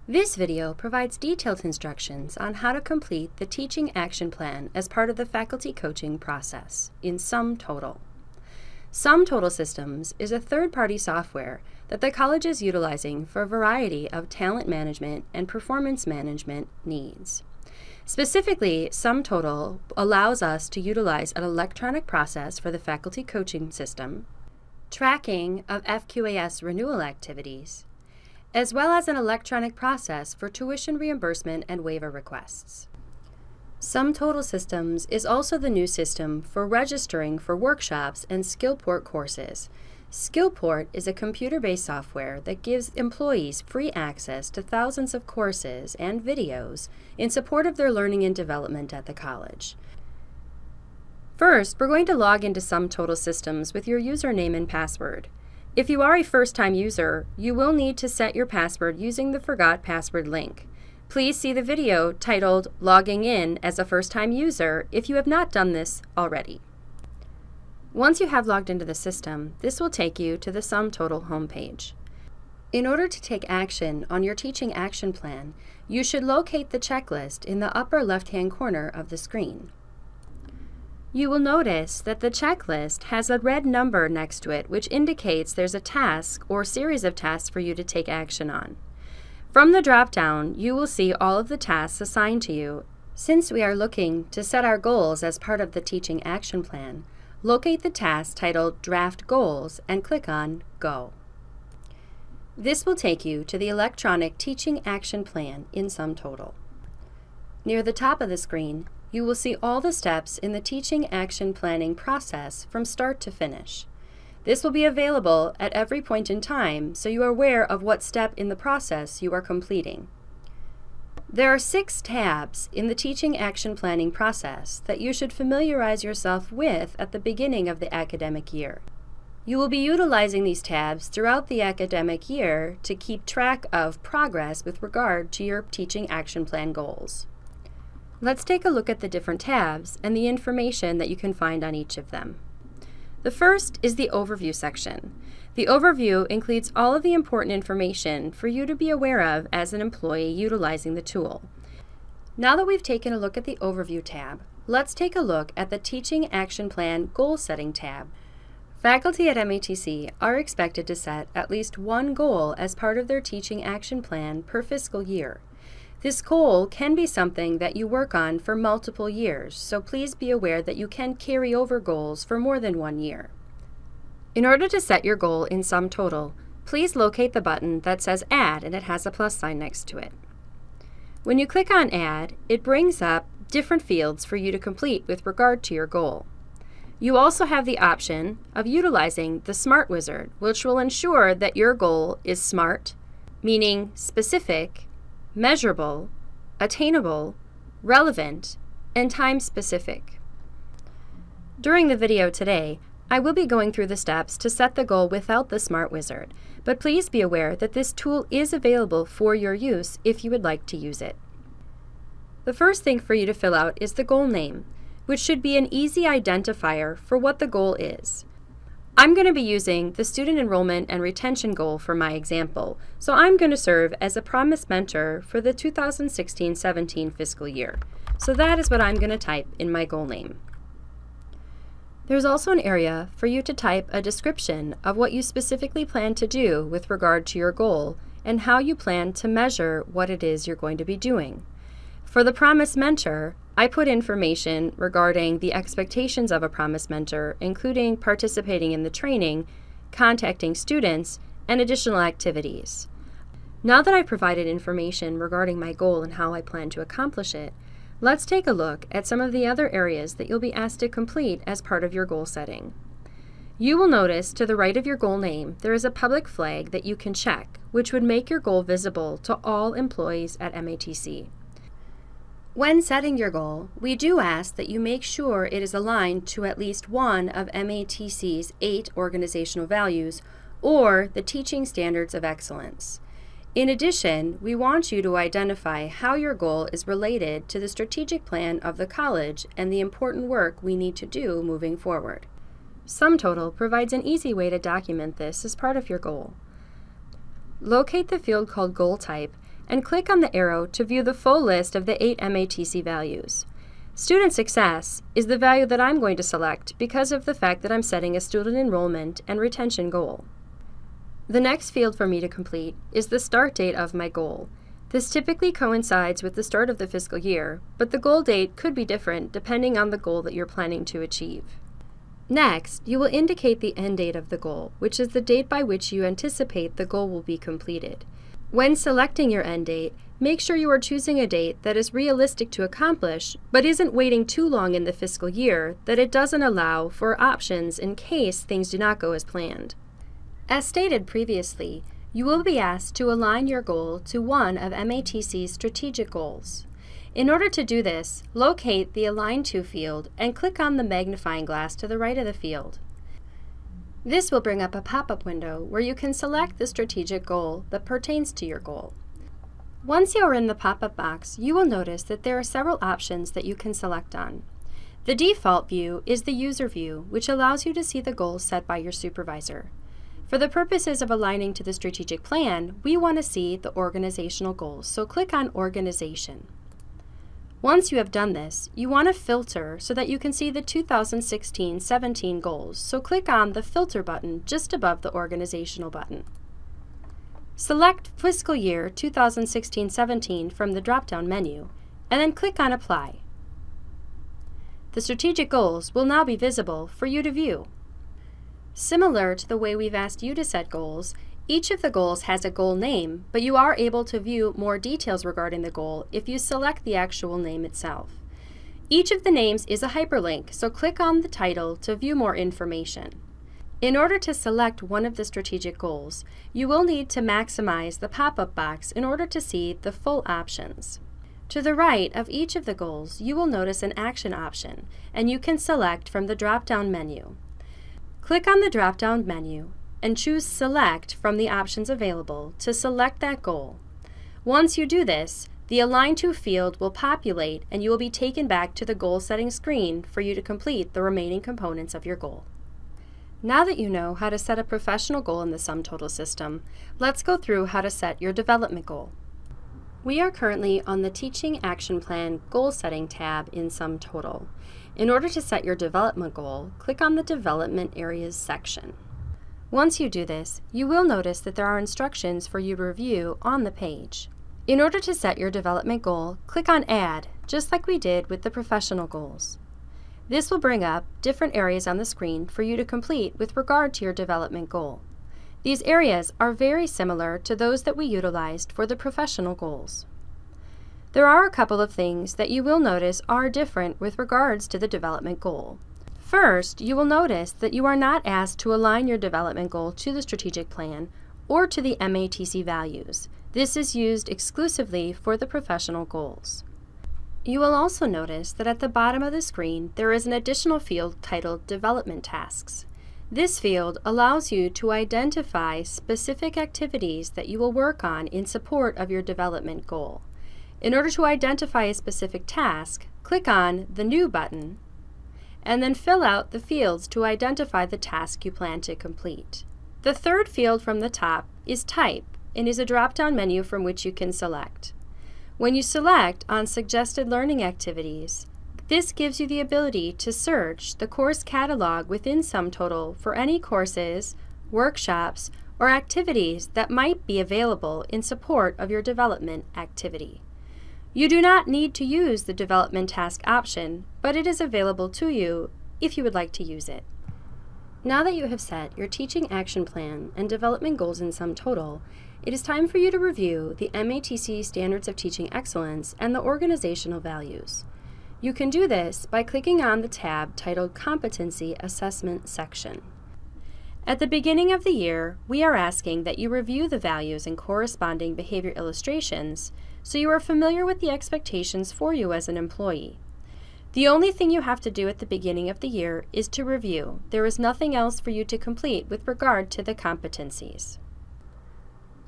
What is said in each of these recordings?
This video provides detailed instructions on how to complete the teaching action plan as part of the faculty coaching process in SumTotal. SumTotal Systems is a third-party software that the college is utilizing for a variety of talent management and performance management needs. Specifically, SumTotal allows us to utilize an electronic process for the faculty coaching system, tracking of FQAS renewal activities, as well as an electronic process for tuition reimbursement and waiver requests. SumTotal Systems is also the new system for registering for workshops and Skillport courses. Skillport is a computer-based software that gives employees free access to thousands of courses and videos in support of their learning and development at the college. First, we're going to log into SumTotal Systems with your username and password. If you are a first-time user, you will need to set your password using the Forgot Password link. Please see the video titled Logging In as a First-Time User if you have not done this already. Once you have logged into the system, this will take you to the SumTotal homepage. In order to take action on your teaching action plan, you should locate the checklist in the upper left-hand corner of the screen. You will notice that the checklist has a red number next to it, which indicates there's a task or series of tasks for you to take action on. From the drop-down, you will see all of the tasks assigned to you. Since we are looking to set our goals as part of the teaching action plan, locate the task titled Draft Goals and click on Go. This will take you to the electronic teaching action plan in SumTotal. Near the top of the screen, you will see all the steps in the teaching action planning process from start to finish. This will be available at every point in time, so you are aware of what step in the process you are completing. There are 6 tabs in the teaching action planning process that you should familiarize yourself with at the beginning of the academic year. You will be utilizing these tabs throughout the academic year to keep track of progress with regard to your teaching action plan goals. Let's take a look at the different tabs and the information that you can find on each of them. The first is the Overview section. The overview includes all of the important information for you to be aware of as an employee utilizing the tool. Now that we've taken a look at the Overview tab, let's take a look at the Teaching Action Plan Goal Setting tab. Faculty at MATC are expected to set at least one goal as part of their teaching action plan per fiscal year. This goal can be something that you work on for multiple years, so please be aware that you can carry over goals for more than 1 year. In order to set your goal in SumTotal, please locate the button that says Add and it has a plus sign next to it. When you click on Add, it brings up different fields for you to complete with regard to your goal. You also have the option of utilizing the Smart Wizard, which will ensure that your goal is SMART, meaning specific, measurable, attainable, relevant, and time-specific. During the video today, I will be going through the steps to set the goal without the Smart Wizard, but please be aware that this tool is available for your use if you would like to use it. The first thing for you to fill out is the goal name, which should be an easy identifier for what the goal is. I'm going to be using the student enrollment and retention goal for my example, so I'm going to serve as a Promise Mentor for the 2016-17 fiscal year. So that is what I'm going to type in my goal name. There's also an area for you to type a description of what you specifically plan to do with regard to your goal and how you plan to measure what it is you're going to be doing. For the Promise Mentor, I put information regarding the expectations of a Promise Mentor, including participating in the training, contacting students, and additional activities. Now that I've provided information regarding my goal and how I plan to accomplish it, let's take a look at some of the other areas that you'll be asked to complete as part of your goal setting. You will notice to the right of your goal name there is a public flag that you can check, which would make your goal visible to all employees at MATC. When setting your goal, we do ask that you make sure it is aligned to at least one of MATC's 8 organizational values or the teaching standards of excellence. In addition, we want you to identify how your goal is related to the strategic plan of the college and the important work we need to do moving forward. SumTotal provides an easy way to document this as part of your goal. Locate the field called Goal Type and click on the arrow to view the full list of the 8 MATC values. Student success is the value that I'm going to select because of the fact that I'm setting a student enrollment and retention goal. The next field for me to complete is the start date of my goal. This typically coincides with the start of the fiscal year, but the goal date could be different depending on the goal that you're planning to achieve. Next, you will indicate the end date of the goal, which is the date by which you anticipate the goal will be completed. When selecting your end date, make sure you are choosing a date that is realistic to accomplish, but isn't waiting too long in the fiscal year that it doesn't allow for options in case things do not go as planned. As stated previously, you will be asked to align your goal to one of MATC's strategic goals. In order to do this, locate the Align To field and click on the magnifying glass to the right of the field. This will bring up a pop-up window where you can select the strategic goal that pertains to your goal. Once you are in the pop-up box, you will notice that there are several options that you can select on. The default view is the user view, which allows you to see the goals set by your supervisor. For the purposes of aligning to the strategic plan, we want to see the organizational goals, so click on Organization. Once you have done this, you want to filter so that you can see the 2016-17 goals, so click on the Filter button just above the Organizational button. Select Fiscal Year 2016-17 from the drop-down menu, and then click on Apply. The strategic goals will now be visible for you to view. Similar to the way we've asked you to set goals, each of the goals has a goal name, but you are able to view more details regarding the goal if you select the actual name itself. Each of the names is a hyperlink, so click on the title to view more information. In order to select one of the strategic goals, you will need to maximize the pop-up box in order to see the full options. To the right of each of the goals, you will notice an action option, and you can select from the drop-down menu. Click on the drop-down menu and choose Select from the options available to select that goal. Once you do this, the Align To field will populate and you will be taken back to the goal setting screen for you to complete the remaining components of your goal. Now that you know how to set a professional goal in the sum total system, let's go through how to set your development goal. We are currently on the Teaching Action Plan Goal Setting tab in Sum Total. In order to set your development goal, click on the Development Areas section. Once you do this, you will notice that there are instructions for you to review on the page. In order to set your development goal, click on Add, just like we did with the professional goals. This will bring up different areas on the screen for you to complete with regard to your development goal. These areas are very similar to those that we utilized for the professional goals. There are a couple of things that you will notice are different with regards to the development goal. First, you will notice that you are not asked to align your development goal to the strategic plan or to the MATC values. This is used exclusively for the professional goals. You will also notice that at the bottom of the screen there is an additional field titled Development Tasks. This field allows you to identify specific activities that you will work on in support of your development goal. In order to identify a specific task, click on the New button and then fill out the fields to identify the task you plan to complete. The third field from the top is Type and is a drop-down menu from which you can select. When you select on Suggested Learning Activities, this gives you the ability to search the course catalog within SumTotal for any courses, workshops, or activities that might be available in support of your development activity. You do not need to use the Development Task option, but it is available to you if you would like to use it. Now that you have set your teaching action plan and development goals in SumTotal, it is time for you to review the MATC Standards of Teaching Excellence and the organizational values. You can do this by clicking on the tab titled Competency Assessment section. At the beginning of the year, we are asking that you review the values and corresponding behavior illustrations so you are familiar with the expectations for you as an employee. The only thing you have to do at the beginning of the year is to review. There is nothing else for you to complete with regard to the competencies.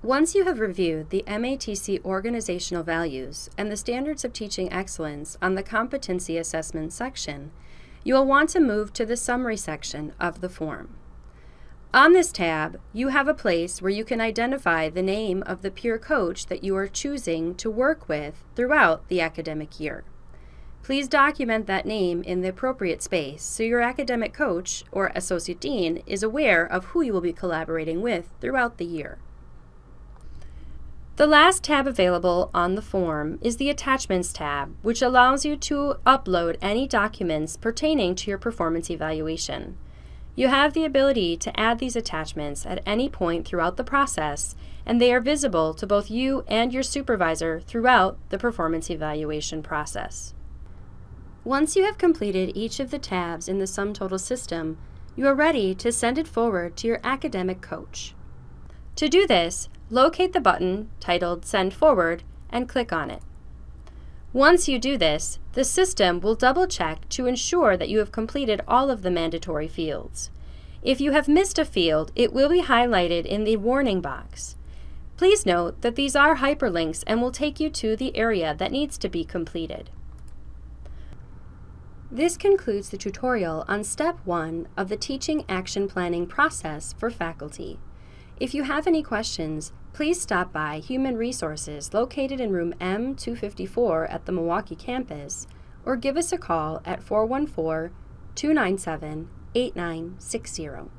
Once you have reviewed the MATC organizational values and the Standards of Teaching Excellence on the Competency Assessment section, you will want to move to the Summary section of the form. On this tab, you have a place where you can identify the name of the peer coach that you are choosing to work with throughout the academic year. Please document that name in the appropriate space so your academic coach or associate dean is aware of who you will be collaborating with throughout the year. The last tab available on the form is the Attachments tab, which allows you to upload any documents pertaining to your performance evaluation. You have the ability to add these attachments at any point throughout the process, and they are visible to both you and your supervisor throughout the performance evaluation process. Once you have completed each of the tabs in the SumTotal system, you are ready to send it forward to your academic coach. To do this, locate the button titled Send Forward and click on it. Once you do this, the system will double-check to ensure that you have completed all of the mandatory fields. If you have missed a field, it will be highlighted in the warning box. Please note that these are hyperlinks and will take you to the area that needs to be completed. This concludes the tutorial on Step 1 of the Teaching Action Planning process for faculty. If you have any questions, please stop by Human Resources located in room M254 at the Milwaukee campus, or give us a call at 414-297-8960.